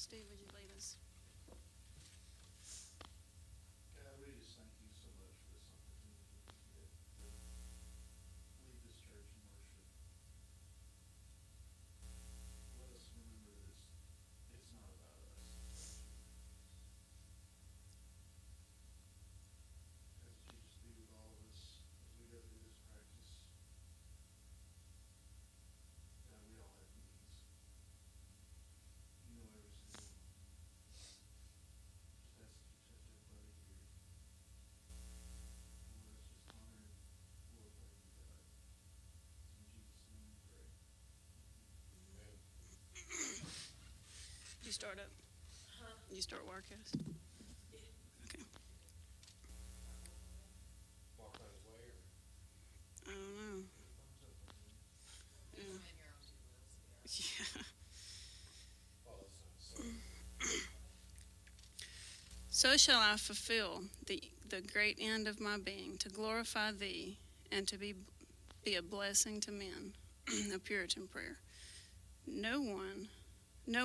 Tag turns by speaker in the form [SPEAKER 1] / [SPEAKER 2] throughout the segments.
[SPEAKER 1] Steve, would you lead us?
[SPEAKER 2] God, we just thank you so much for this opportunity to get to lead this church in worship. Let us remember that it's not about us, it's about you. As Jesus be with all of us as we go through this practice. God, we all have needs. You know every single one. Just ask that you touch everybody here. And let us just honor and glorify you, God. In Jesus' name we pray. Amen.
[SPEAKER 1] You start up. You start Wirecast. Okay.
[SPEAKER 3] Walk on his way, or?
[SPEAKER 1] I don't know.
[SPEAKER 2] Thumbs up on you.
[SPEAKER 1] Yeah.
[SPEAKER 3] Oh, that's not so.
[SPEAKER 1] So shall I fulfill the great end of my being, to glorify thee and to be a blessing to men. A Puritan prayer. No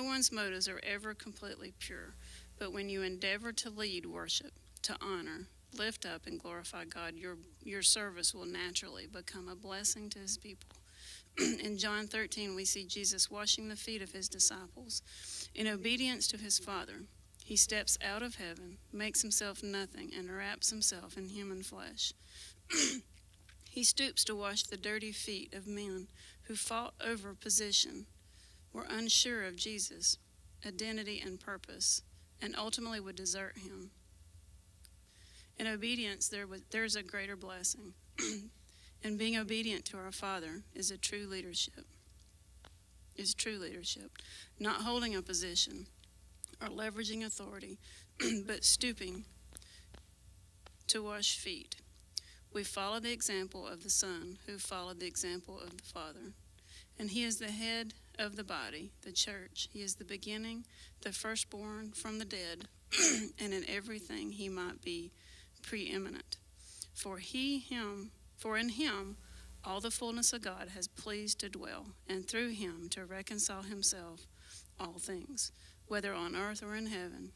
[SPEAKER 1] one's motives are ever completely pure, but when you endeavor to lead worship, to honor, lift up, and glorify God, your service will naturally become a blessing to his people. In John 13, we see Jesus washing the feet of his disciples. In obedience to his Father, he steps out of heaven, makes himself nothing, and wraps himself in human flesh. He stoops to wash the dirty feet of men who fought over position, were unsure of Jesus' identity and purpose, and ultimately would desert him. In obedience, there's a greater blessing. And being obedient to our Father is true leadership. Not holding a position or leveraging authority, but stooping to wash feet. We follow the example of the Son, who followed the example of the Father. And he is the head of the body, the church. He is the beginning, the firstborn from the dead, and in everything he might be preeminent. For in him all the fullness of God has pleased to dwell, and through him to reconcile himself all things, whether on earth or in heaven,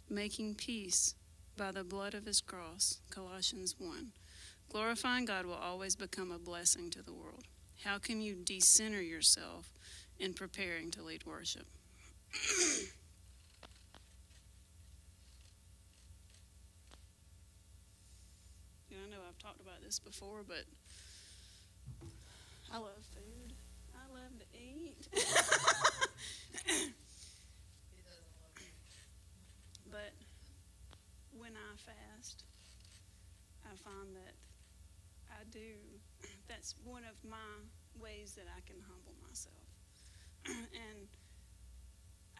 [SPEAKER 1] making peace by the blood of his cross. Colossians 1. Glorifying God will always become a blessing to the world. How can you decenter yourself in preparing to lead worship? I know I've talked about this before, but I love food. I love to eat. But when I fast, I find that that's one of my ways that I can humble myself. And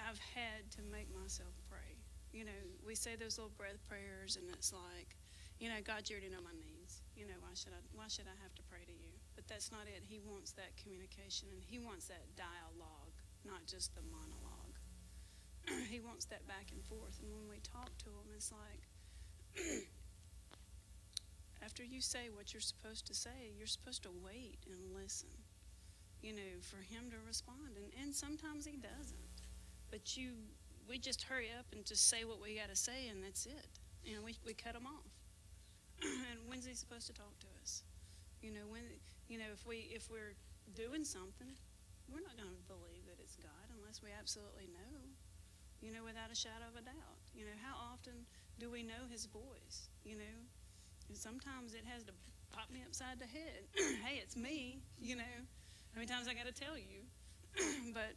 [SPEAKER 1] I've had to make myself pray. You know, we say those little breath prayers, and it's like, you know, God, you already know my needs. You know, why should I have to pray to you? But that's not it. He wants that communication, and he wants that dialogue, not just the monologue. He wants that back and forth. And when we talk to him, it's like, after you say what you're supposed to say, you're supposed to wait and listen, you know, for him to respond. And sometimes he doesn't. But we just hurry up and just say what we got to say, and that's it. You know, we cut him off. And when's he supposed to talk to us? You know, if we're doing something, we're not going to believe that it's God unless we absolutely know, you know, without a shadow of a doubt. You know, how often do we know his voice? You know, and sometimes it has to pop me upside the head. Hey, it's me, you know. How many times I got to tell you? But,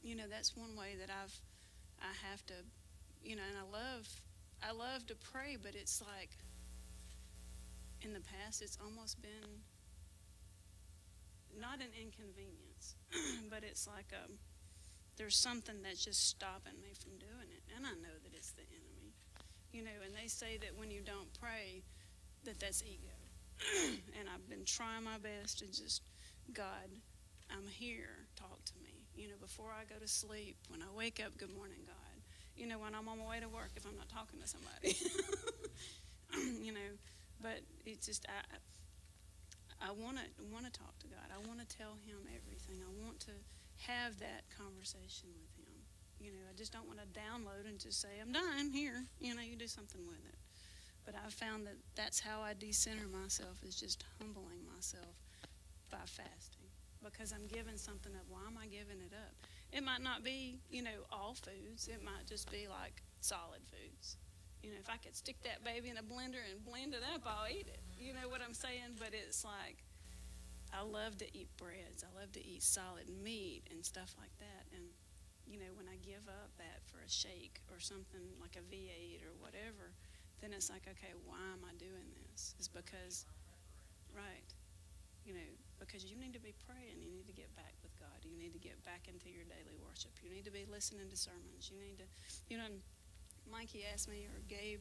[SPEAKER 1] you know, that's one way that I have to, you know, and I love to pray, but it's like, in the past, it's almost been not an inconvenience, but it's like there's something that's just stopping me from doing it. And I know that it's the enemy. You know, and they say that when you don't pray, that's ego. And I've been trying my best to just, God, I'm here, talk to me. You know, before I go to sleep, when I wake up, good morning, God. You know, when I'm on my way to work, if I'm not talking to somebody. You know, but it's just, I want to talk to God. I want to tell him everything. I want to have that conversation with him. I just don't want to download and just say, I'm done here. You do something with it. But I've found that that's how I decenter myself, is just humbling myself by fasting. Because I'm giving something up. Why am I giving it up? It might not be, all foods. It might just be like solid foods. If I could stick that baby in a blender and blend it up, I'll eat it. You know what I'm saying? But it's like, I love to eat breads. I love to eat solid meat and stuff like that. And, when I give up that for a shake or something like a V8 or whatever, then it's like, okay, why am I doing this? It's because, right, because you need to be praying. You need to get back with God. You need to get back into your daily worship. You need to be listening to sermons. You need to, and Mikey asked me, or Gabe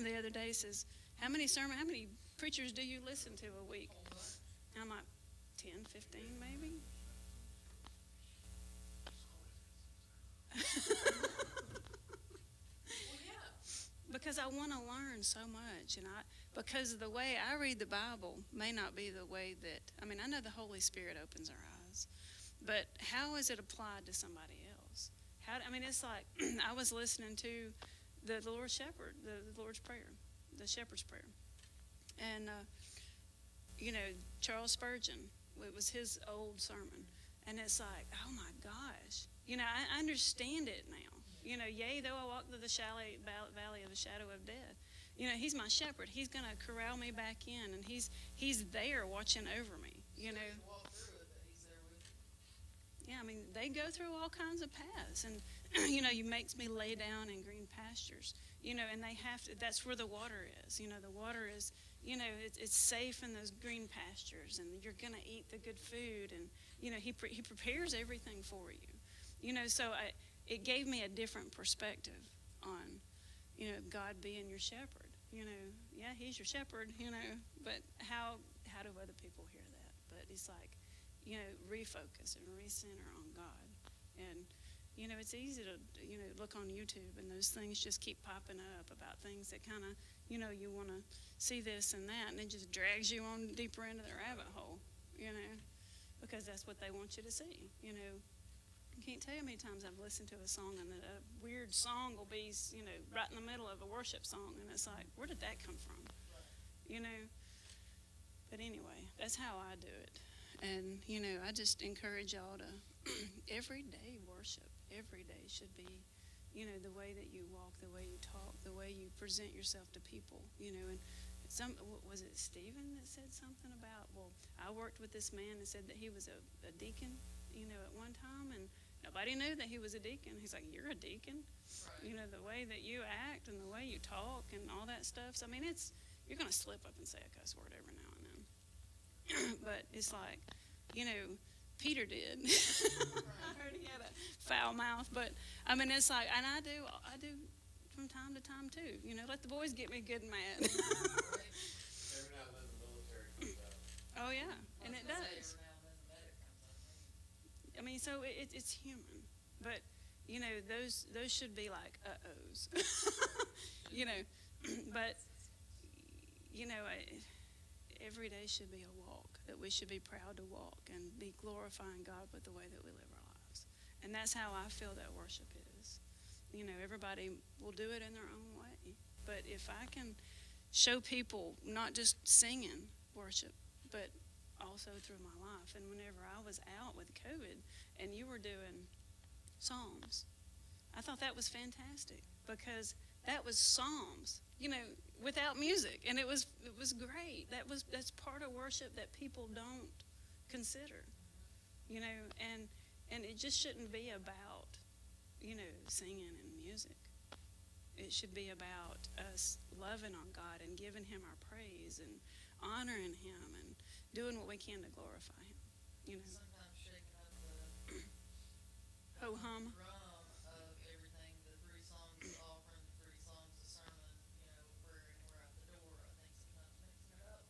[SPEAKER 1] the other day, says, how many preachers do you listen to a week? And I'm like, 10, 15 maybe? Because I want to learn so much, and because the way I read the Bible may not be the way that, I know the Holy Spirit opens our eyes, but how is it applied to somebody else? It's like, I was listening to the Lord's Shepherd, the Lord's Prayer, the Shepherd's Prayer, and, Charles Spurgeon, it was his old sermon, and it's like, oh my gosh, I understand it now. Yea, though I walk through the valley of the shadow of death. He's my shepherd. He's going to corral me back in, and he's there watching over me, Yeah, they go through all kinds of paths, and, you makes me lay down in green pastures, and they have to, that's where the water is. The water is, it's safe in those green pastures, and you're going to eat the good food, and, he prepares everything for you. So it gave me a different perspective on, God being your shepherd. Yeah, he's your shepherd, but how do other people hear that? But it's like, refocus and recenter on God. And, it's easy to, look on YouTube and those things just keep popping up about things that kind of, you want to see this and that, and it just drags you on deeper into the rabbit hole, because that's what they want you to see, I can't tell you how many times I've listened to a song and a weird song will be, right in the middle of a worship song, and it's like, where did that come from? But anyway, that's how I do it. And, I just encourage y'all to everyday worship. Every day should be, the way that you walk, the way you talk, the way you present yourself to people, and was it Stephen that said something about, well, I worked with this man that said that he was a deacon, at one time, and nobody knew that he was a deacon. He's like, you're a deacon? Right. The way that you act and the way you talk and all that stuff. So, you're going to slip up and say a cuss word every now and then. But it's like, Peter did. I heard he had a foul mouth. But, it's like, and I do from time to time, too. Let the boys get me good and mad.
[SPEAKER 3] Every now and then the military comes out.
[SPEAKER 1] Oh, yeah, and it does. So it's human, but those should be like uh-ohs, but every day should be a walk that we should be proud to walk and be glorifying God with the way that we live our lives, and that's how I feel that worship is. Everybody will do it in their own way, but if I can show people not just singing worship, but also through my life. And whenever I was out with COVID and you were doing Psalms, I thought that was fantastic because that was Psalms, without music, and it was great. That's part of worship that people don't consider, and it just shouldn't be about, singing and music. It should be about us loving on God and giving Him our praise and honoring Him and doing what we can to glorify Him.
[SPEAKER 4] Sometimes shaking up the
[SPEAKER 1] ho-hum.
[SPEAKER 4] drum of everything, the 3 songs of offering, the 3 songs of sermon, prayer anywhere out the door. I think sometimes mixing it up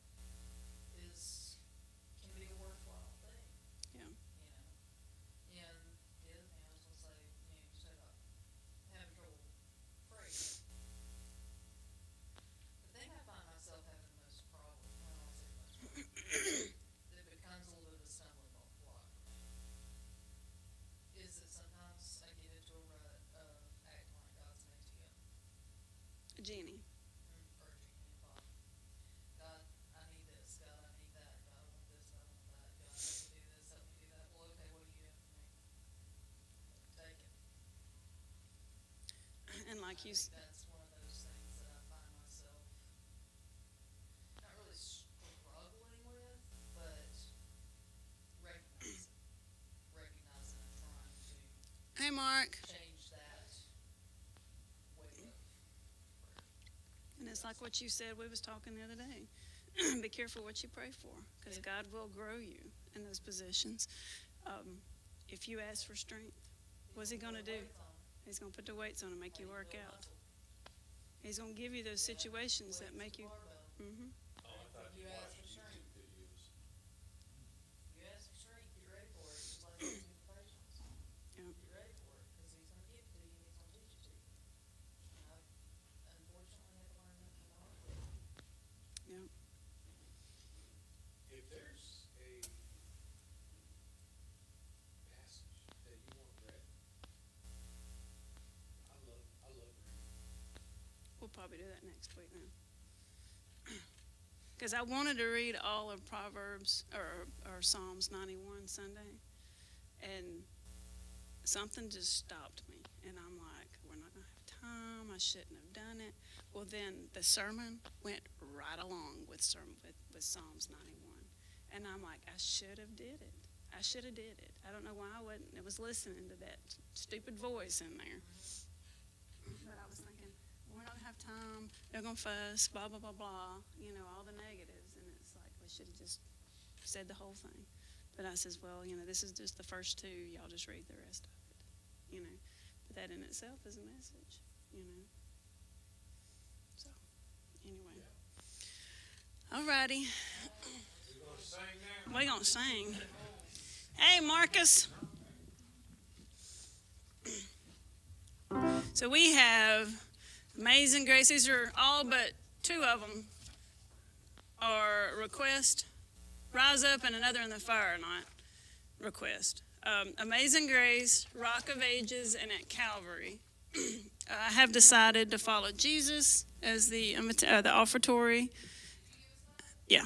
[SPEAKER 4] can be a worthwhile thing.
[SPEAKER 1] Yeah.
[SPEAKER 4] And the other thing I was gonna say, you said about having trouble praying. The thing I find myself having the most problem, I don't want to say the most problem, that becomes a little bit of a stumbling block for me, is that sometimes I get
[SPEAKER 1] like you,
[SPEAKER 4] That's one of those things that I find myself not really struggling with, but recognizing and trying to
[SPEAKER 1] hey, Mark.
[SPEAKER 4] change that way of prayer.
[SPEAKER 1] And it's like what you said, we was talking the other day. Be careful what you pray for, because God will grow you in those positions. If you ask for strength, what's he going to do? He's going to put the weights on and make you work out. He's going to give you those situations that make you. Mm-hmm.
[SPEAKER 3] Oh, I thought you watched YouTube videos.
[SPEAKER 4] You ask for strength, get ready for it, just like those with patience.
[SPEAKER 1] Yeah.
[SPEAKER 4] Get ready for it, because he's gonna give it to you and he's gonna teach it to you. And I unfortunately had to learn that the hard way.
[SPEAKER 1] Yeah.
[SPEAKER 3] If there's a passage that you want read, I love reading.
[SPEAKER 1] We'll probably do that next week then. Because I wanted to read all of Proverbs or Psalms 91 Sunday, and something just stopped me. And I'm like, we're not going to have time. I shouldn't have done it. Well, then the sermon went right along with Psalms 91. And I'm like, I should have did it. I should have did it. I don't know why I wasn't. I was listening to that stupid voice in there. But I was thinking, we're not going to have time. They're going to fuss, blah, blah, blah, blah. You know, all the negatives. And it's like, we should have just said the whole thing. But I says, well, you know, this is just the first two. Y'all just read the rest of it. You know, but that in itself is a message, you know. So, anyway. All righty.
[SPEAKER 3] We're gonna sing now.
[SPEAKER 1] We're going to sing. Hey, Marcus. So we have Amazing Grace. These are all but two of them are request. Rise Up and Another in the Fire, not request. Amazing Grace, Rock of Ages, and at Calvary. I have decided to follow Jesus as the offertory. Yeah.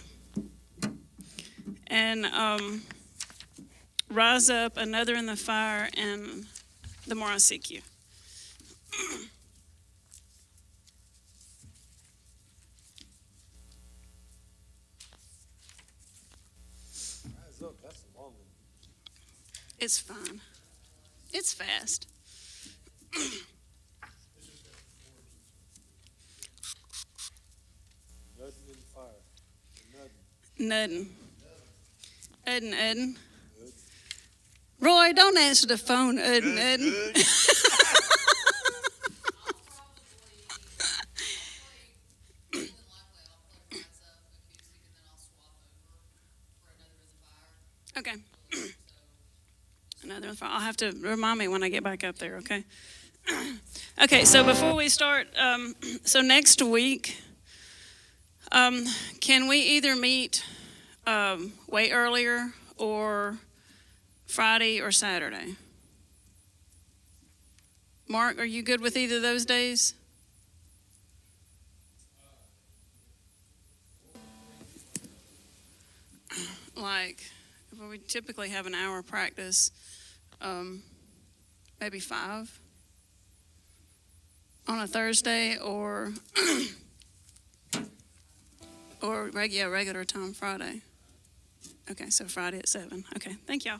[SPEAKER 1] And Rise Up, Another in the Fire, and The More I Seek You.
[SPEAKER 2] Rise up, that's a long one.
[SPEAKER 1] It's fun. It's fast.
[SPEAKER 2] Nothing in fire.
[SPEAKER 1] Nudden.
[SPEAKER 2] Nothing.
[SPEAKER 1] Udden. Roy, don't answer the phone, Udden. Okay. Another one. I'll have to remind me when I get back up there, okay? Okay, so before we start, so next week, can we either meet way earlier or Friday or Saturday? Mark, are you good with either of those days? Like, we typically have an hour practice, maybe 5 on a Thursday or regular time Friday. Okay, so Friday at 7. Okay, thank y'all.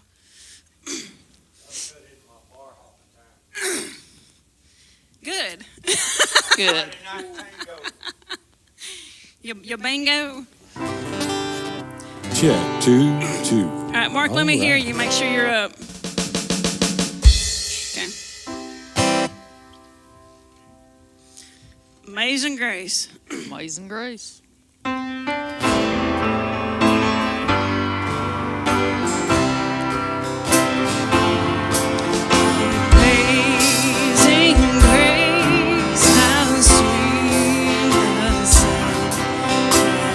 [SPEAKER 1] Good.
[SPEAKER 5] Good.
[SPEAKER 1] Your bingo.
[SPEAKER 6] Check, 2, 2.
[SPEAKER 1] All right, Mark, let me hear you. Make sure you're up. Okay. Amazing Grace.
[SPEAKER 5] Amazing Grace.
[SPEAKER 1] Amazing grace, how sweet the sound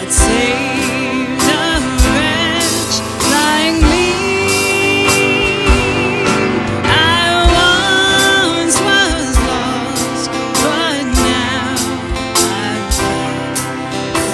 [SPEAKER 1] that saved a wretch like me. I once was lost, but now I'm found.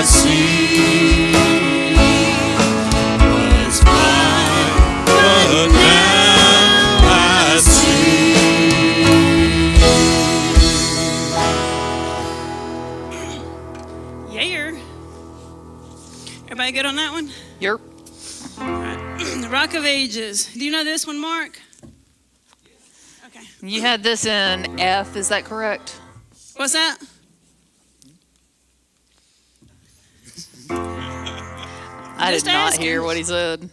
[SPEAKER 6] I see was blind, but now I see.
[SPEAKER 1] Yeah. Everybody good on that one?
[SPEAKER 5] Yerp.
[SPEAKER 1] The Rock of Ages. Do you know this one, Mark? Okay.
[SPEAKER 5] You had this in F, is that correct?
[SPEAKER 1] What's that?
[SPEAKER 5] I
[SPEAKER 1] Just
[SPEAKER 5] did not
[SPEAKER 1] asking.
[SPEAKER 5] hear what he said.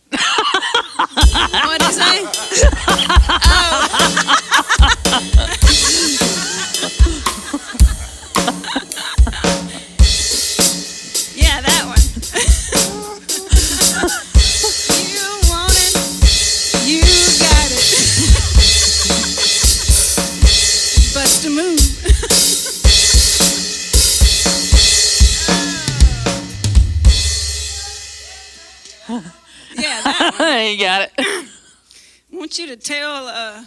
[SPEAKER 1] What did he say? Yeah, that one. You want it, you got it. Bust a move. Yeah, that one.
[SPEAKER 5] You got it.
[SPEAKER 1] I want you to tell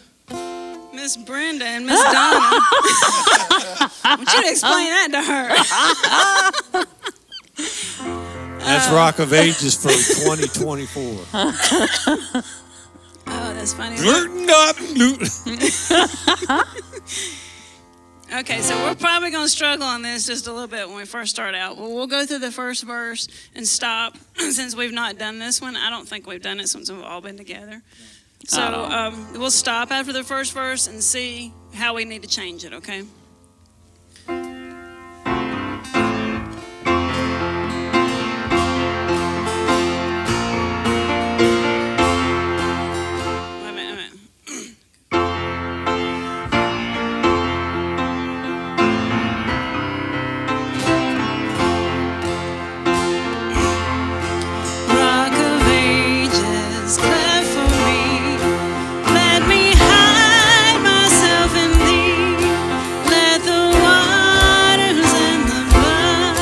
[SPEAKER 1] Miss Brenda and Miss Donna. I want you to explain that to her.
[SPEAKER 6] That's Rock of Ages for 2024.
[SPEAKER 1] Oh, that's funny.
[SPEAKER 6] Gluten up, gluten.
[SPEAKER 1] Okay, so we're probably going to struggle on this just a little bit when we first start out. Well, we'll go through the first verse and stop since we've not done this one. I don't think we've done it since we've all been together. So we'll stop after the first verse and see how we need to change it, okay? Wait a minute. Rock of Ages, cleft for me. Let me hide myself in thee. Let the waters and the blood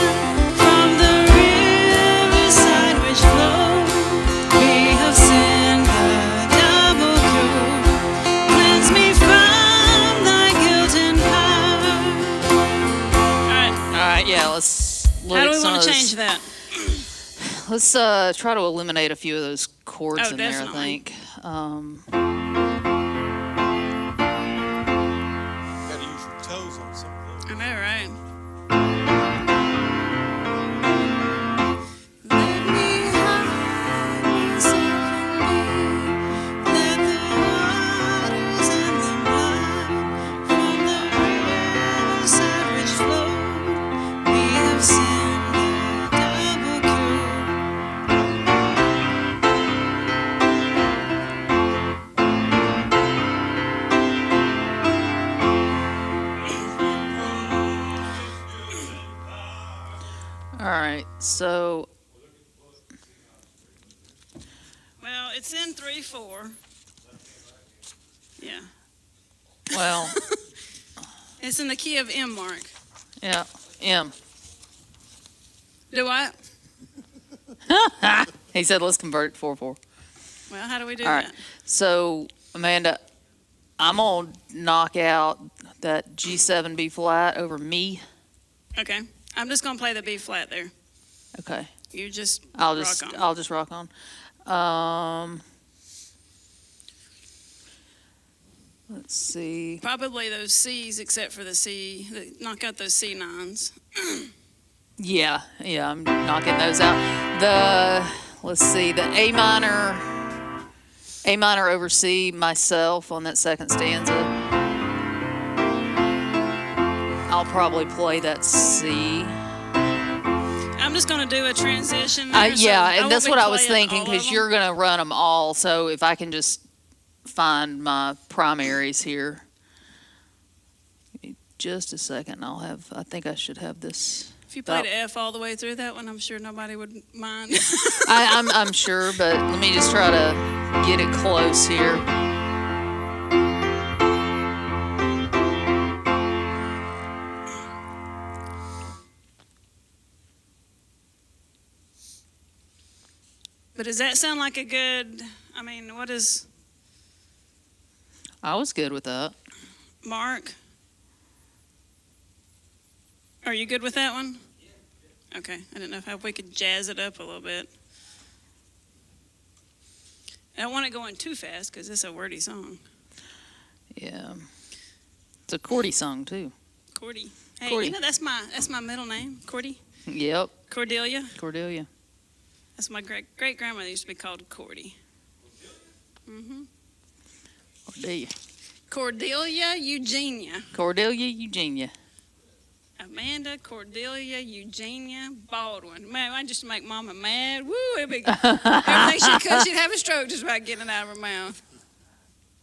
[SPEAKER 1] from the riverside which flow be of sin the double cure. Cleanse me from thy guilt and power. All
[SPEAKER 5] All right, yeah, let's look
[SPEAKER 1] right, how
[SPEAKER 5] at
[SPEAKER 1] do we
[SPEAKER 5] some
[SPEAKER 1] want
[SPEAKER 5] of
[SPEAKER 1] to
[SPEAKER 5] those.
[SPEAKER 1] change that?
[SPEAKER 5] Let's try to eliminate a few of those chords
[SPEAKER 1] Oh,
[SPEAKER 5] in there, I
[SPEAKER 1] definitely.
[SPEAKER 5] think.
[SPEAKER 2] Gotta use your toes on some of those.
[SPEAKER 1] I know, right? Let me hide myself in thee. Let the waters and the blood from the riverside which flow be of sin the double cure.
[SPEAKER 5] All right, so
[SPEAKER 1] Well, it's in 3/4. Yeah.
[SPEAKER 5] well,
[SPEAKER 1] It's in the key of M, Mark.
[SPEAKER 5] yeah, M.
[SPEAKER 1] Do I?
[SPEAKER 5] He said let's convert it 4/4.
[SPEAKER 1] Well, how do we do
[SPEAKER 5] All right.
[SPEAKER 1] that?
[SPEAKER 5] So, Amanda, I'm going to knock out that G7 B flat over me.
[SPEAKER 1] Okay. I'm just going to play the B flat there.
[SPEAKER 5] Okay.
[SPEAKER 1] You just
[SPEAKER 5] I'll
[SPEAKER 1] rock
[SPEAKER 5] just
[SPEAKER 1] on.
[SPEAKER 5] I'll just rock on. Let's see.
[SPEAKER 1] Probably those C's except for the C. Knock out those C9s.
[SPEAKER 5] Yeah, I'm knocking those out. Let's see, the A minor over C myself on that second stanza. I'll probably play that C.
[SPEAKER 1] I'm just going to do a transition.
[SPEAKER 5] Yeah,
[SPEAKER 1] there, so I
[SPEAKER 5] and
[SPEAKER 1] won't
[SPEAKER 5] that's
[SPEAKER 1] be
[SPEAKER 5] what I was
[SPEAKER 1] playing
[SPEAKER 5] thinking
[SPEAKER 1] all of
[SPEAKER 5] because
[SPEAKER 1] them.
[SPEAKER 5] you're going to run them all. So if I can just find my primaries here. Give me just a second. I think I should have this.
[SPEAKER 1] If you played F all the way through that one, I'm sure nobody would mind.
[SPEAKER 5] I'm sure, but let me just try to get it close here.
[SPEAKER 1] But does that sound like a good, I mean, what is
[SPEAKER 5] I was good with that.
[SPEAKER 1] Mark? Are you good with that one? Okay, I didn't know if we could jazz it up a little bit. I don't want it going too fast because it's a wordy song.
[SPEAKER 5] Yeah. It's a Cordy song, too.
[SPEAKER 1] Cordy. Hey,
[SPEAKER 5] Cordy.
[SPEAKER 1] you know that's my middle name, Cordy.
[SPEAKER 5] Yep,
[SPEAKER 1] Cordelia.
[SPEAKER 5] Cordelia.
[SPEAKER 1] That's my great grandmother used to be called Cordy.
[SPEAKER 5] Cordelia.
[SPEAKER 1] Cordelia Eugenia.
[SPEAKER 5] Cordelia Eugenia.
[SPEAKER 1] Amanda Cordelia Eugenia Baldwin. Man, I just make Mama mad. Woo! Everything she could, she'd have a stroke just by getting it out of her mouth.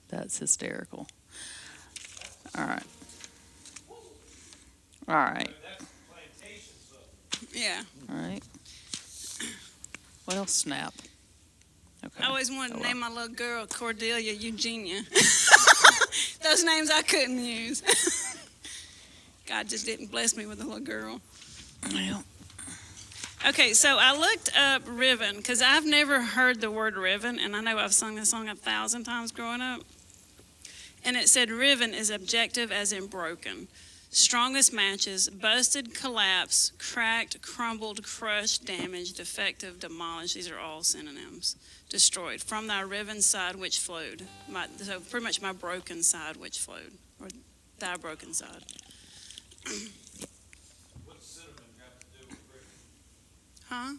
[SPEAKER 5] That's hysterical. All right. All right.
[SPEAKER 3] That's plantation stuff.
[SPEAKER 1] Yeah.
[SPEAKER 5] All right. Well, snap. Okay.
[SPEAKER 1] I always wanted
[SPEAKER 5] Oh,
[SPEAKER 1] to
[SPEAKER 5] well.
[SPEAKER 1] name my little girl Cordelia Eugenia. Those names I couldn't use. God just didn't bless me with a little girl.
[SPEAKER 5] Well,
[SPEAKER 1] Okay, so I looked up riven because I've never heard the word riven, and I know I've sung this song 1,000 times growing up. And it said riven is objective as in broken. Strongest matches, busted, collapse, cracked, crumbled, crushed, damaged, defective, demolished. These are all synonyms. Destroyed. From thy riven side which flowed. So pretty much my broken side which flowed. Or thy broken side.
[SPEAKER 3] What's cinnamon got to do with brick?
[SPEAKER 1] Huh?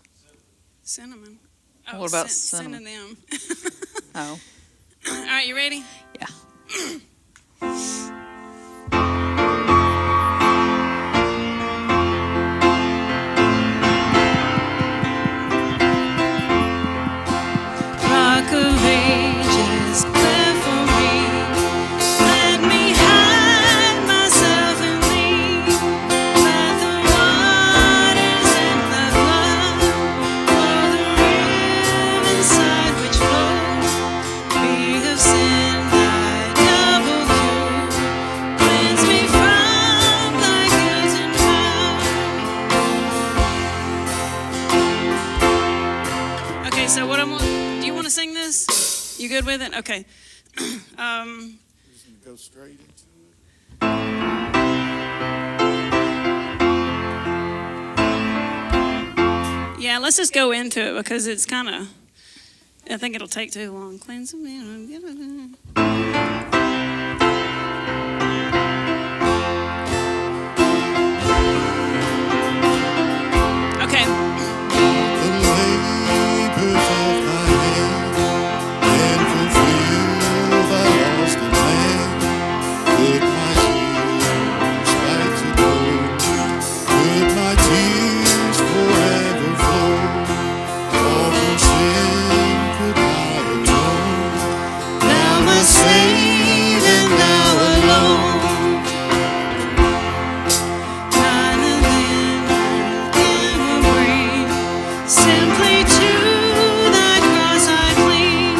[SPEAKER 1] Cinnamon. Oh,
[SPEAKER 5] What about cinnamon?
[SPEAKER 1] Synonym.
[SPEAKER 5] oh,
[SPEAKER 1] All right, you ready?
[SPEAKER 5] yeah.
[SPEAKER 1] Rock of ages, clear for me. Let me hide myself in thee. Let the waters in thy flood flow the river inside which flow. Be of sin thy double cure. Cleanse me from thy guilt and power. Okay, so what do you want to sing this? You good with it? Okay.
[SPEAKER 2] Just gonna go straight into it.
[SPEAKER 1] Yeah, let's just go into it because it's kind of, I think it'll take too long. Cleanse me. Okay.
[SPEAKER 2] The labors of my hand and fulfill thy lost demand. Put my tears back to gold. Put my tears forever flow. All from sin could not atone. Thou must save and thou alone.
[SPEAKER 1] Simply to thy cross I cling,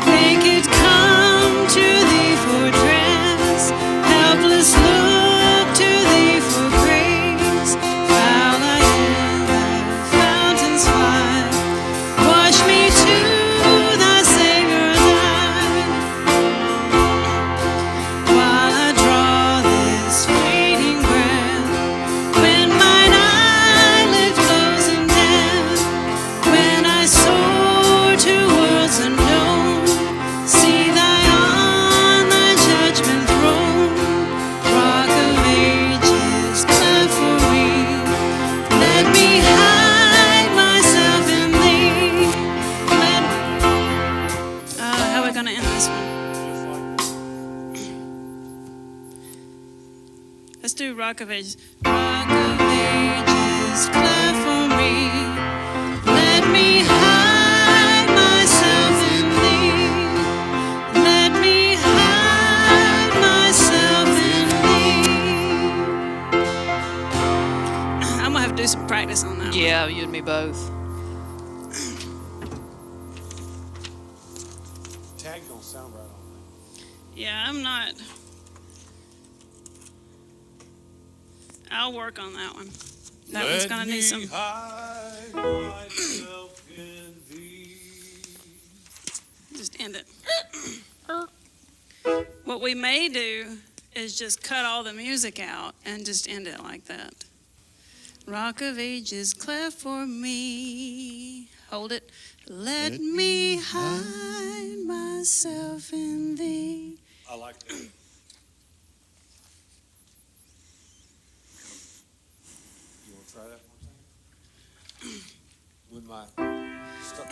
[SPEAKER 1] naked come to thee for dress, helpless look to thee for grace. Foul I am, thy fountains fly, wash me to thy Savior's eye. While I draw this fleeting breath, when mine eyelid close in death, when I soar to worlds unknown, see thy on thy judgment throne. Rock of ages, cleft for me, let me hide myself in thee. How are we gonna end this one? Let's do Rock of Ages. Rock of Ages, cleft for me. Let me hide myself in thee. Let me hide myself in thee. I'm gonna have to do some practice on that.
[SPEAKER 5] Yeah, you and me both.
[SPEAKER 6] Tag don't sound right on
[SPEAKER 1] Yeah, I'm not. I'll work on that one. That one's gonna need some.
[SPEAKER 6] Hide myself in thee.
[SPEAKER 1] Just end it. What we may do is just cut all the music out and just end it like that. Rock of Ages, cleft for me. Hold it. Let me hide myself in thee.
[SPEAKER 6] I like that. You want to try that one time? With my stuff.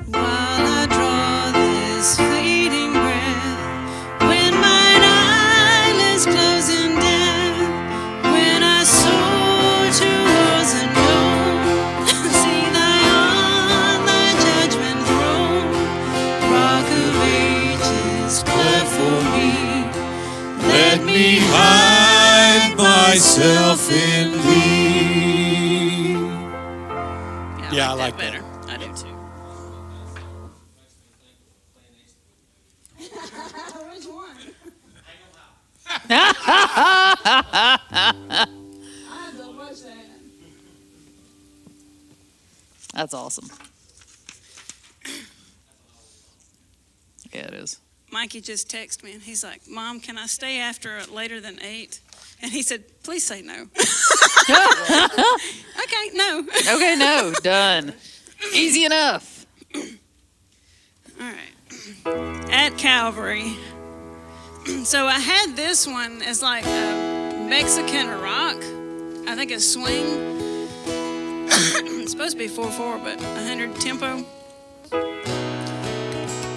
[SPEAKER 1] While I draw this fleeting breath, when mine eyelids close in death, when I soar towards the known, see thy on thy judgment throne, rock of ages, cleft for me.
[SPEAKER 6] Let me hide myself in thee. Yeah, I like that.
[SPEAKER 1] better. I do too. Which one? I don't watch that.
[SPEAKER 5] That's awesome. Yeah, it is.
[SPEAKER 1] Mikey just texted me and he's like, Mom, can I stay after later than 8? And he said, please say no. Okay, no.
[SPEAKER 5] Okay, no, done. Easy enough.
[SPEAKER 1] All right. At Calvary. So I had this one as like a Mexican rock. I think a swing. It's supposed to be 4/4, but 100 tempo.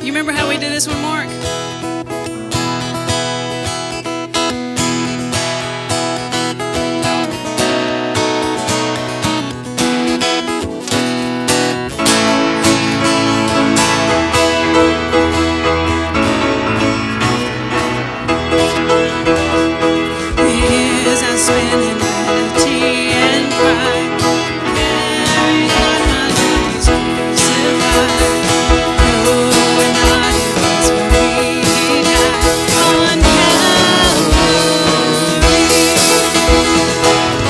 [SPEAKER 1] You remember how we did this one, Mark? Years I spent in vanity and pride, carrying out my duties crucified. Knowing not it was for me he died on Calvary.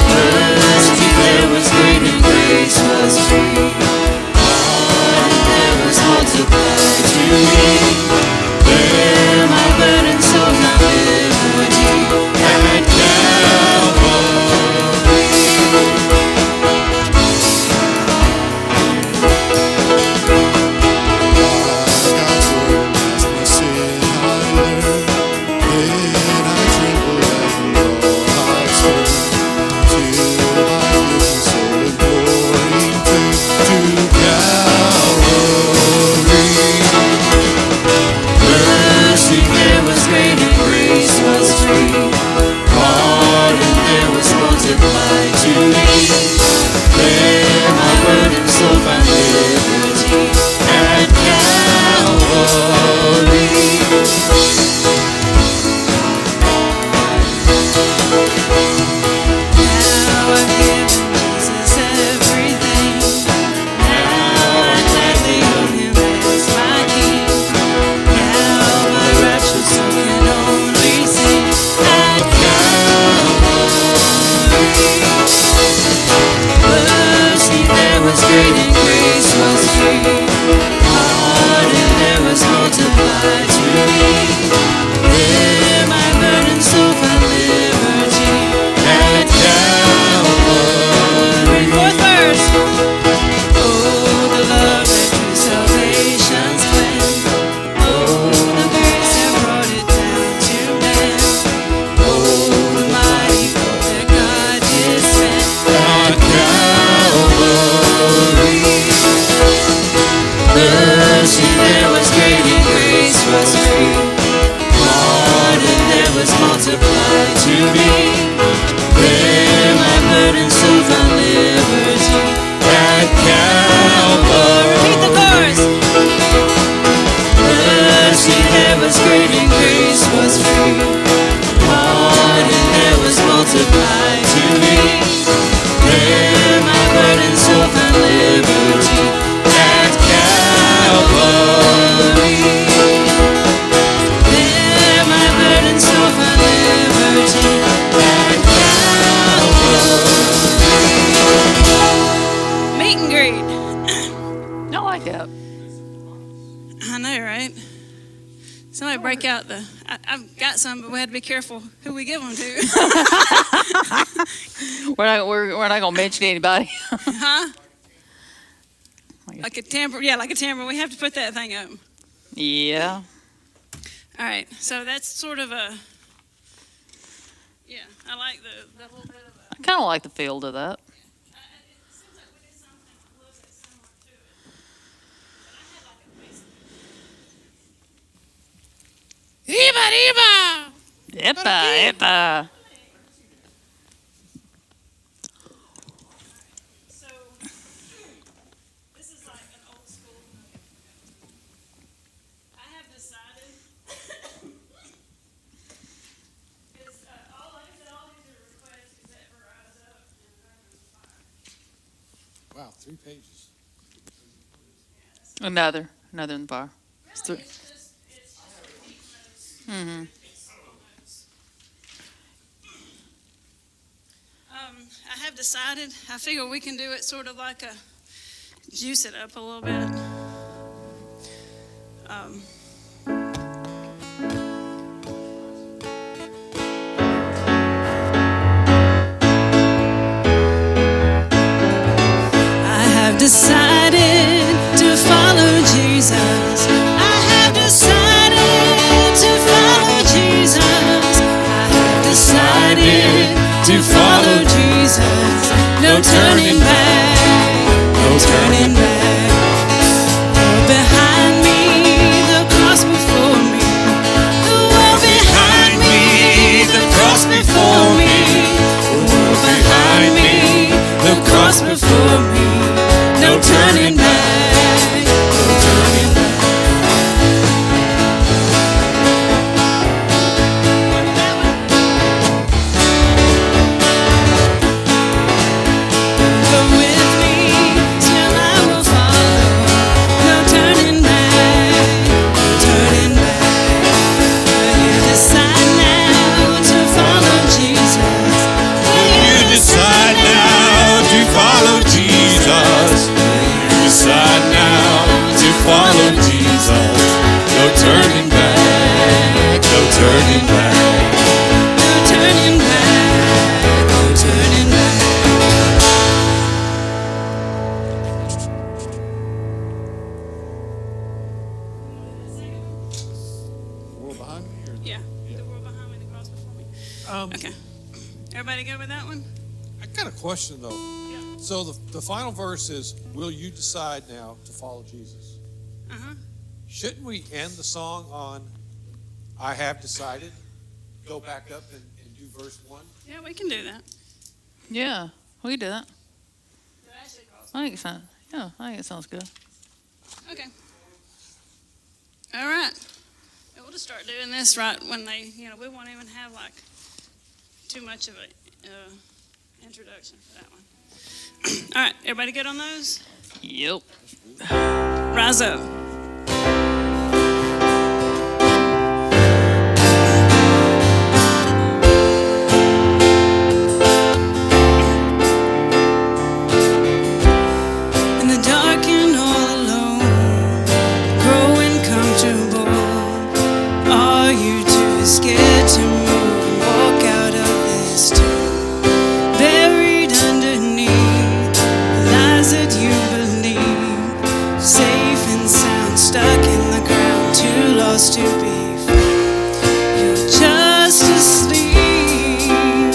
[SPEAKER 1] Mercy there was great and grace was free. Pardon there was multiplied to me. There my burden so my liberty at Calvary.
[SPEAKER 2] God's word as my sin I learned. Then I trembled as the Lord spoke. Till my guilty soul imploring turned to Calvary. Mercy there was great and grace was free. Pardon there was multiplied to me. There my burden so found liberty at Calvary. Now I've given Jesus everything. Now I gladly own him as my king. Now my rapture soul can only sing at Calvary. Mercy there was great and grace was free. Pardon there was multiplied to me. There my burden so found liberty at Calvary. Fourth verse. Oh, the love that through salvation's plan. Oh, the grace that brought it down to man. Oh, the mighty hope that God did send at Calvary. Mercy there was great and grace was free. Pardon there was multiplied to me. There my burden so found liberty at Calvary. Repeat the chorus. Mercy there was great and grace was free. Pardon there was multiplied to me. There my burden so found liberty at Calvary. There my burden so found liberty at Calvary. Meet and greet.
[SPEAKER 5] I like that.
[SPEAKER 1] I know, right? Somebody break out the. I've got some, but we had to be careful who we give them to.
[SPEAKER 5] We're not gonna mention anybody.
[SPEAKER 1] Huh? Like a tambourine, yeah, like a tambourine. We have to put that thing up.
[SPEAKER 5] Yeah.
[SPEAKER 1] All right, so that's sort of a, yeah, I like the little bit of a.
[SPEAKER 5] I kind of like the feel to that.
[SPEAKER 1] It seems like we did something a little bit similar to it. But I had like a basic.
[SPEAKER 5] Epa.
[SPEAKER 1] So, this is like an old school. I have decided, is, all, like I said, all these are requests except for Rise Up and Urban Fire.
[SPEAKER 6] Wow, 3 pages.
[SPEAKER 5] Another in the bar. It's
[SPEAKER 1] Really,
[SPEAKER 5] three.
[SPEAKER 1] it's just repeat notes.
[SPEAKER 5] Mm-hmm.
[SPEAKER 1] I have decided, I figure we can do it sort of like a, juice it up a little bit. I have decided to follow Jesus. I have decided to follow Jesus. I have decided to follow Jesus. No turning back, no turning back. World behind me, the cross before me. The world behind me, the cross before me. The world behind me, the cross before me. No turning back, no turning back. Go with me till I will follow. No turning back, no turning back. Will you decide now to follow Jesus? Will you
[SPEAKER 6] Decide now to follow Jesus. Decide now to follow Jesus. No turning back, no turning back.
[SPEAKER 1] No turning back, no turning back.
[SPEAKER 6] World behind me or
[SPEAKER 1] Yeah, the world behind me, the cross before me. Okay. Everybody good with that one?
[SPEAKER 6] I got a question though.
[SPEAKER 1] Yeah.
[SPEAKER 6] So the final verse is, will you decide now to follow Jesus?
[SPEAKER 1] Uh-huh.
[SPEAKER 6] Shouldn't we end the song on, I have decided? Go back up and do verse 1?
[SPEAKER 1] Yeah, we can do that.
[SPEAKER 5] Yeah, we do that. I think it sounds. Yeah, I think it sounds good.
[SPEAKER 1] Okay. All right. And we'll just start doing this right when they, we won't even have like too much of a introduction for that one. All right, everybody good on those?
[SPEAKER 5] Yep.
[SPEAKER 1] Rise up. In the dark and all alone, growing comfortable, are you too scared to move and walk out of this tomb? Buried underneath the lies that you believe, safe and sound, stuck in the ground, too lost to be found. You're just asleep,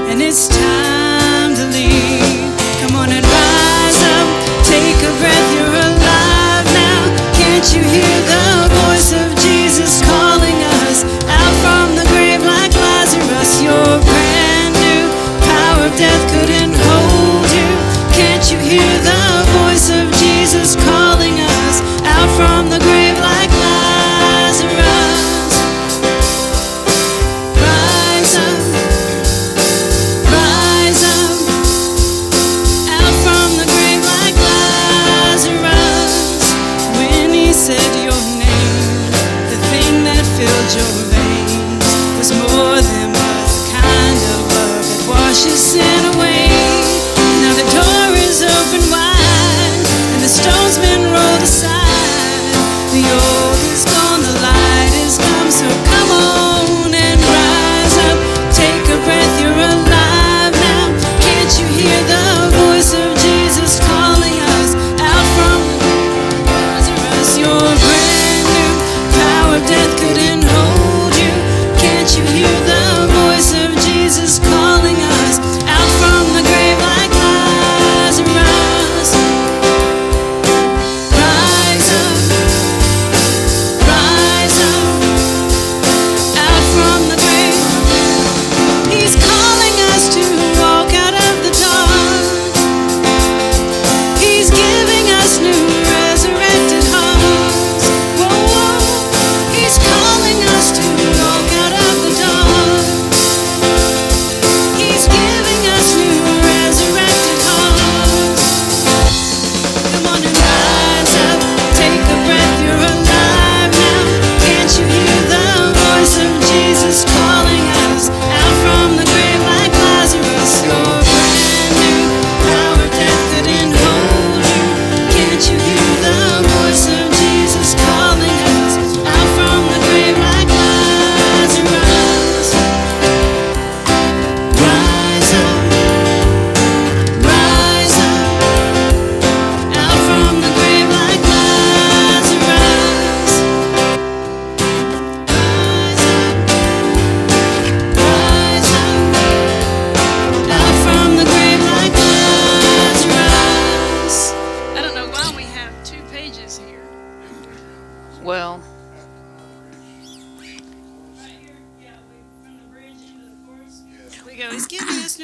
[SPEAKER 1] and it's time to leave. Come on and rise up, take a breath, you're alive now. Can't you hear the voice of Jesus calling us out from the grave like Lazarus? You're brand new, power of death couldn't hold you. Can't you hear the voice of Jesus calling us out from the grave like Lazarus? Rise up, rise up, out from the grave like Lazarus. When he said your name, the thing that filled your veins was more than was the kind of love that washes sin away. Now the door is open wide, and the stone's been rolled aside. The old is gone, the light is come, so come on and rise up. Take a breath, you're alive now.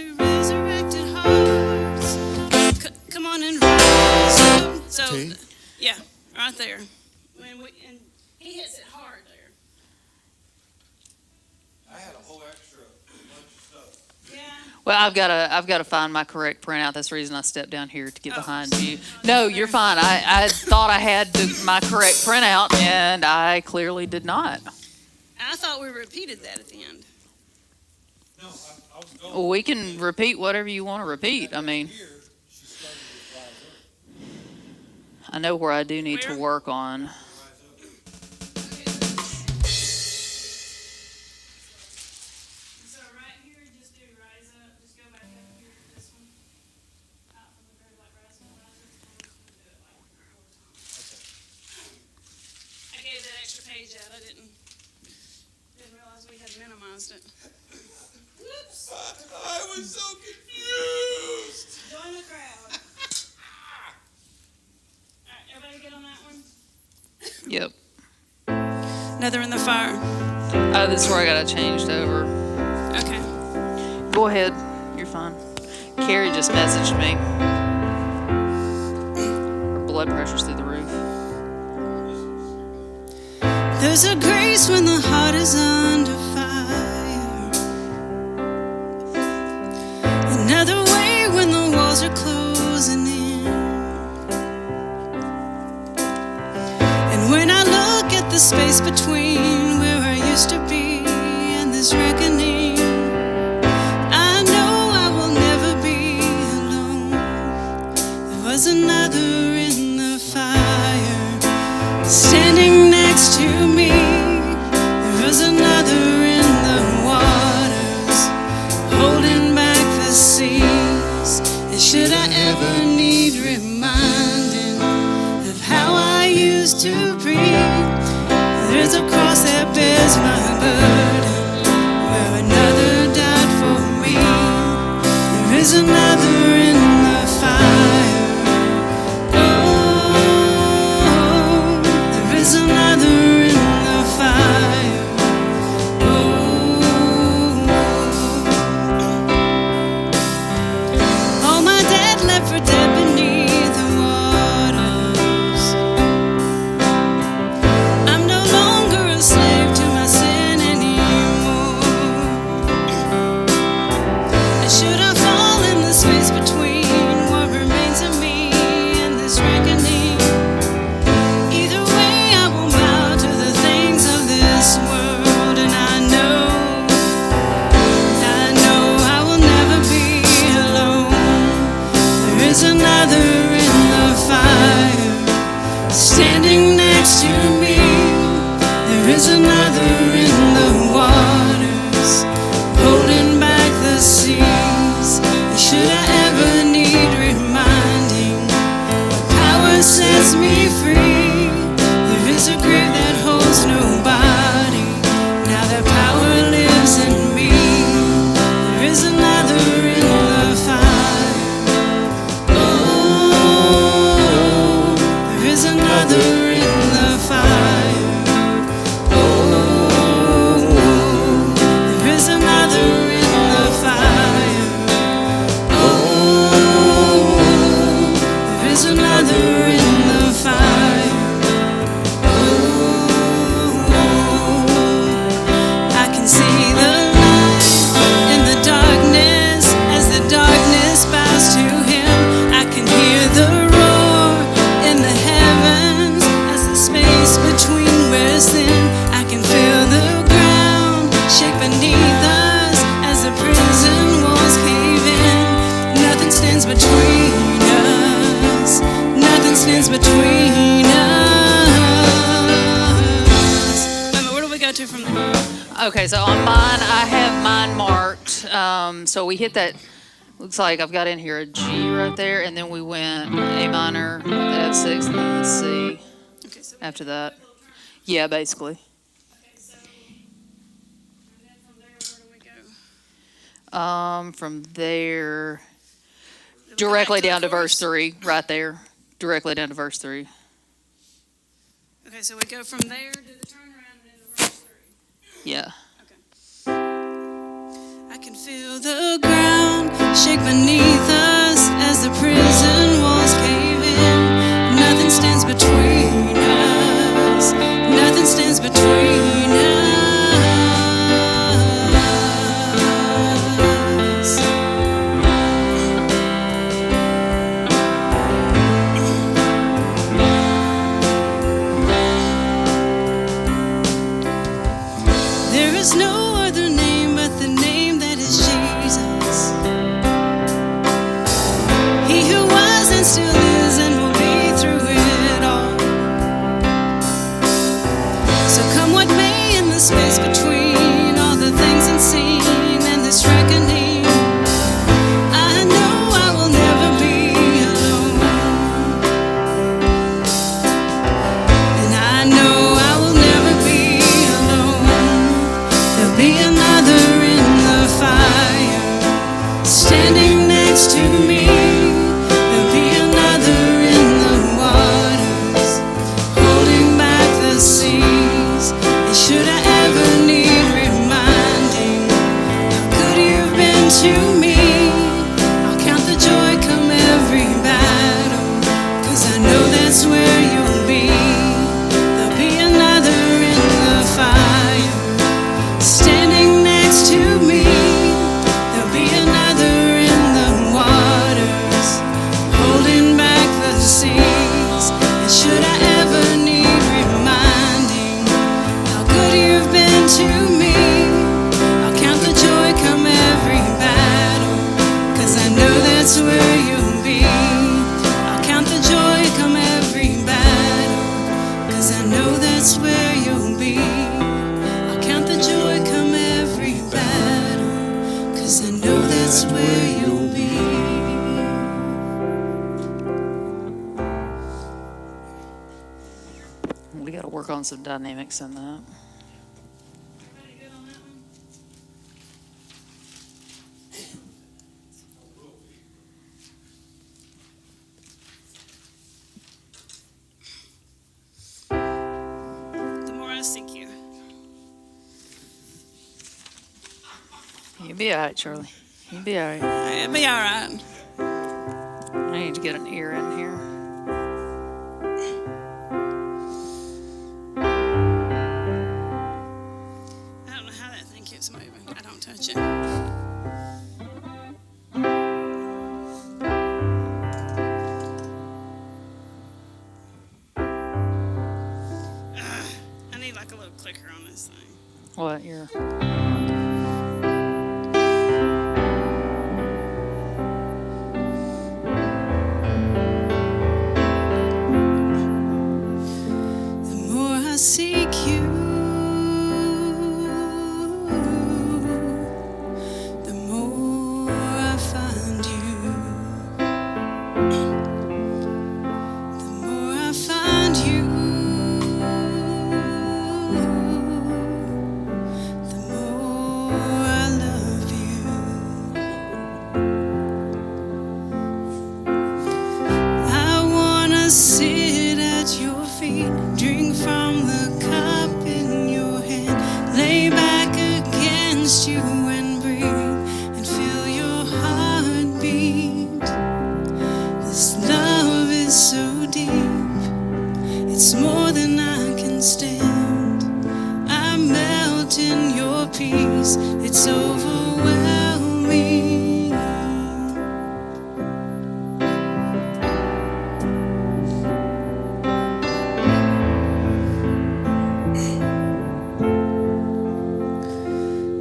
[SPEAKER 1] to resurrected hearts. Come on and rise up. So,
[SPEAKER 6] T?
[SPEAKER 1] yeah, right there. And he hits it hard there.
[SPEAKER 6] I had a whole extra bunch of stuff.
[SPEAKER 1] Yeah.
[SPEAKER 5] Well, I've got to find my correct printout. That's the reason I stepped down here to get
[SPEAKER 1] Oh.
[SPEAKER 5] behind you. No, you're fine. I thought I had my correct printout, and I clearly did not.
[SPEAKER 1] I thought we repeated that at the end.
[SPEAKER 6] No, I was going.
[SPEAKER 5] Well, we can repeat whatever you want to repeat. I mean,
[SPEAKER 6] Here, she started with rise up.
[SPEAKER 5] I know where I do need to
[SPEAKER 1] Where?
[SPEAKER 5] work on.
[SPEAKER 6] Rise up.
[SPEAKER 1] So right here, just do rise up. Just go back up here to this one. Out from the very like rise up, rise up. I'm just gonna do it like 4 times. I gave that extra page out. I didn't realize we had minimized it. Whoops.
[SPEAKER 6] I was so confused.
[SPEAKER 1] Join the crowd. All right, everybody get on that one.
[SPEAKER 5] Yep.
[SPEAKER 1] Another in the fire.
[SPEAKER 5] Oh, this is where I got it changed over.
[SPEAKER 1] Okay.
[SPEAKER 5] Go ahead. You're fine. Carrie just messaged me. Her blood pressure's through the roof.
[SPEAKER 1] There's a grace when the heart is under fire. Another way when the walls are closing in. And when I look at the space between where I used to be and this reckoning, I know I will never be alone. There was another in the fire, standing next to me. There was another in the waters, holding back the seas. And should I ever need reminding of how I used to breathe, there's a cross that bears my burden, where another died for me. There is another in the fire. Oh, there is another in the fire. Oh, all my dead left for dead beneath the waters. I'm no longer a slave to my sin anymore. And should I fall in the space between what remains of me and this reckoning, either way I will bow to the things of this world. And I know I will never be alone. There is another in the fire, standing next to me. There is another in the waters, holding back the seas. And should I ever need reminding, power sets me free. There is a grave that holds nobody. Now that power lives in me. There is another in the fire. Oh, there is another in the fire. Oh, there is another in the fire. Oh, there is another in the fire. I can see the light in the darkness as the darkness bows to him. I can hear the roar in the heavens as the space between wears thin. I can feel the ground shake beneath us as the prison walls cave in. Nothing stands between us. Nothing stands between us. Where do we go to from there?
[SPEAKER 5] Okay, so on mine, I have mine marked. So we hit that. Looks like I've got in here a G right there, and then we went A minor, F6, and then the C
[SPEAKER 1] Okay, so
[SPEAKER 5] after that. Yeah, basically.
[SPEAKER 1] okay, so and then from there, where do we go?
[SPEAKER 5] From there,
[SPEAKER 1] Do we go
[SPEAKER 5] directly
[SPEAKER 1] back
[SPEAKER 5] down to
[SPEAKER 1] the
[SPEAKER 5] verse
[SPEAKER 1] chorus?
[SPEAKER 5] 3, right there. Directly down to verse 3.
[SPEAKER 1] Okay, so we go from there to the turnaround and into verse 3.
[SPEAKER 5] Yeah.
[SPEAKER 1] I I can feel the ground shake beneath us as the prison walls cave in. Nothing stands between us. Nothing stands between us. There is no other name but the name that is Jesus. He who was and still is and will be through it all. So come what may in the space between all the things unseen and this reckoning, I know I will never be alone. And I know I will never be alone. There'll be another in the fire standing next to me. There'll be another in the waters holding back the seas. And should I ever need reminding how good you've been to me, I'll count the joy come every battle, 'cause I know that's where you'll be. There'll be another in the fire standing next to me. There'll be another in the waters holding back the seas. And should I ever need reminding how good you've been to me, I'll count the joy come every battle, 'cause I know that's where you'll be. I'll count the joy come every battle, 'cause I know that's where you'll be. I'll count the joy come every battle, 'cause I know that's where you'll be.
[SPEAKER 5] We got to work on some dynamics in that.
[SPEAKER 1] The more I seek you.
[SPEAKER 5] You'll be all right, Charlie. You'll be all right.
[SPEAKER 1] It'll be all right.
[SPEAKER 5] I need to get an ear in here.
[SPEAKER 1] I don't know how that thing keeps moving. I don't touch it. I need like a little clicker on this thing.
[SPEAKER 5] What? You're.
[SPEAKER 1] The more I seek you, the more I find you. The more I find you, the more I love you. I wanna sit at your feet, drink from the cup in your hand, lay back against you and breathe and feel your heartbeat. This love is so deep, it's more than I can stand. I melt in your peace, it's overwhelming.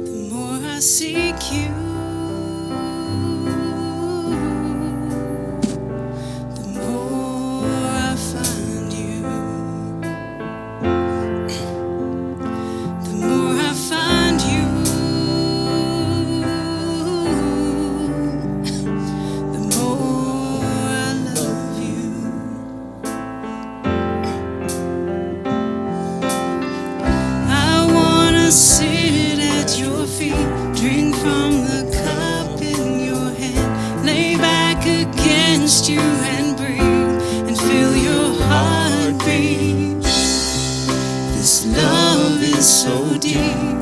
[SPEAKER 1] The more I seek you, the more I find you. The more I find you, the more I love you. I wanna sit at your feet, drink from the cup in your hand, lay back against you and breathe and feel your heartbeat. This love is so deep,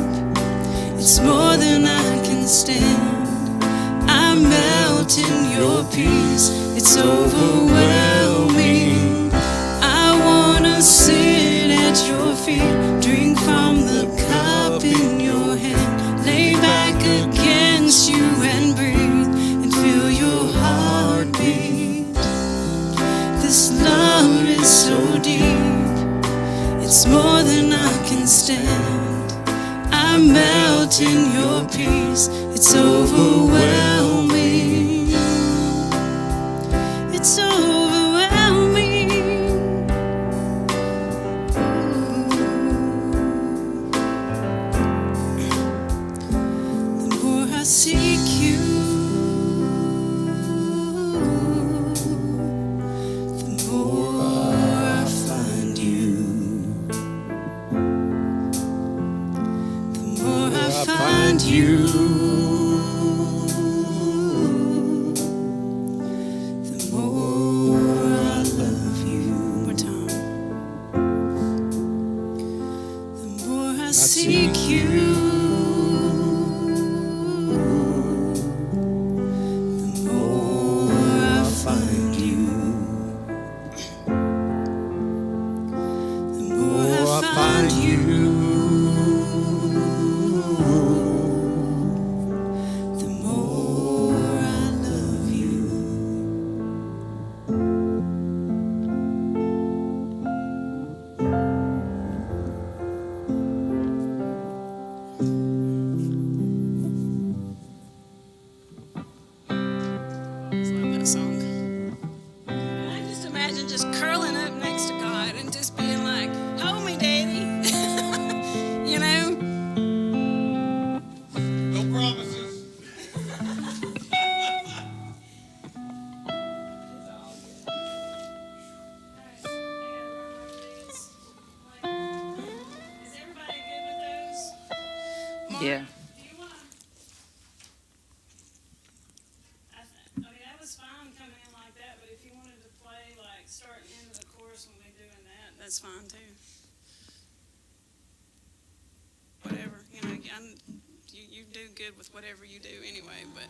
[SPEAKER 1] it's more than I can
[SPEAKER 2] stand. I melt in your peace, it's overwhelming. I wanna sit at your feet, drink from the cup in your hand, lay back against you and breathe and feel your heartbeat. This love is so deep, it's more than I can stand. I melt in your peace, it's overwhelming. It's overwhelming. The more I seek you, the more I find you. The more I find you, the more I love you. One more time. The more I seek you, the more I find you. The more I find you, the more I love you.
[SPEAKER 1] I love that song. I just imagine just curling up next to God and just being like, hold me, Daddy. You know?
[SPEAKER 3] No promises.
[SPEAKER 1] Is everybody good with those? Mark,
[SPEAKER 5] Yeah.
[SPEAKER 1] do you want to? I mean, that was fine coming in like that, but if you wanted to play like start and end of the chorus when we're doing that, that's fine too. Whatever, you do good with whatever you do anyway, but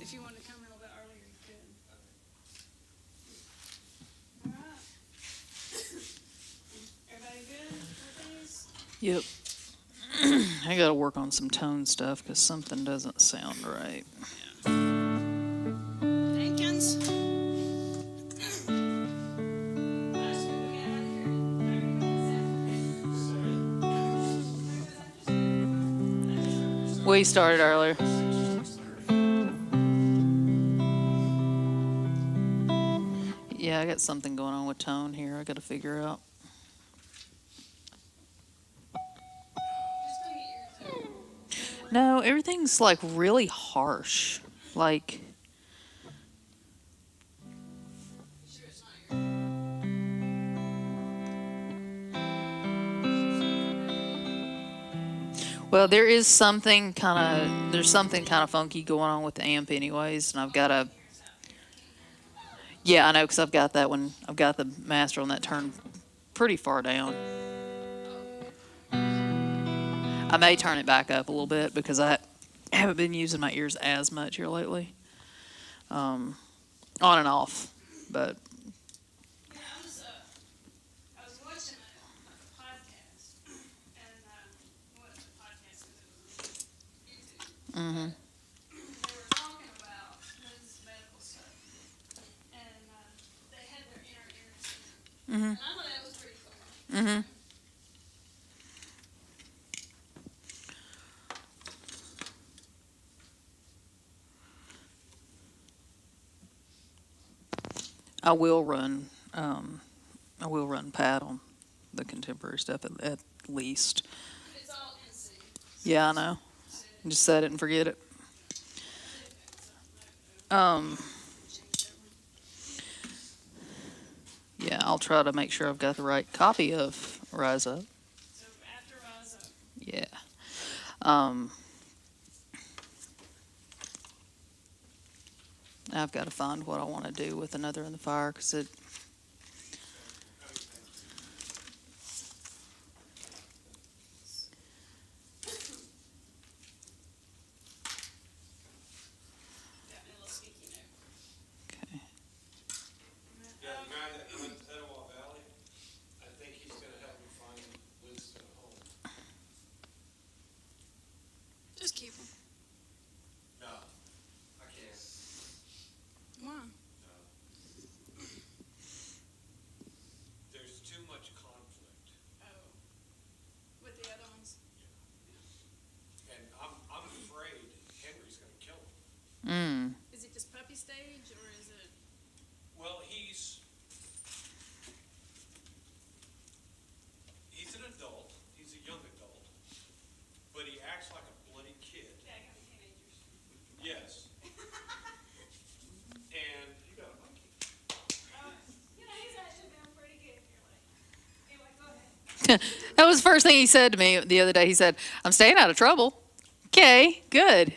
[SPEAKER 1] if you want to come in a little bit earlier, you could. All right. Everybody good with these?
[SPEAKER 5] Yep. I gotta work on some tone stuff because something doesn't sound right.
[SPEAKER 1] Hankins? Last week we got out of here.
[SPEAKER 5] We started earlier. Yeah, I got something going on with tone here. I gotta figure out. No, everything's like really harsh. Like, well, there's something kind of funky going on with the amp anyways, and I've got to, yeah, I know, because I've got the master on that turned pretty far down. I may turn it back up a little bit because I haven't been using my ears as much here lately. On and off, but
[SPEAKER 1] Yeah, I was watching a podcast, and what the podcast is, it was YouTube. They were talking about this medical stuff, and they had their inner ears. And I thought that was pretty cool.
[SPEAKER 5] I will run Pat on the contemporary stuff at least.
[SPEAKER 1] It's all in sync.
[SPEAKER 5] Yeah, I know. Just set it and forget it. Yeah, I'll try to make sure I've got the right copy of Rise Up.
[SPEAKER 1] So after Rise Up,
[SPEAKER 5] Yeah. I've got to find what I want to do with Another in the Fire because it.
[SPEAKER 1] age, or is it?
[SPEAKER 6] Well, he's an adult, he's a young adult, but he acts like a bloody kid.
[SPEAKER 1] Yeah, I got teenagers.
[SPEAKER 6] Yes. And you got a monkey.
[SPEAKER 1] You know, he's actually been pretty good here lately. Anyway, go ahead.
[SPEAKER 5] That was the first thing he said to me the other day. He said, "I'm staying out of trouble." Okay, good.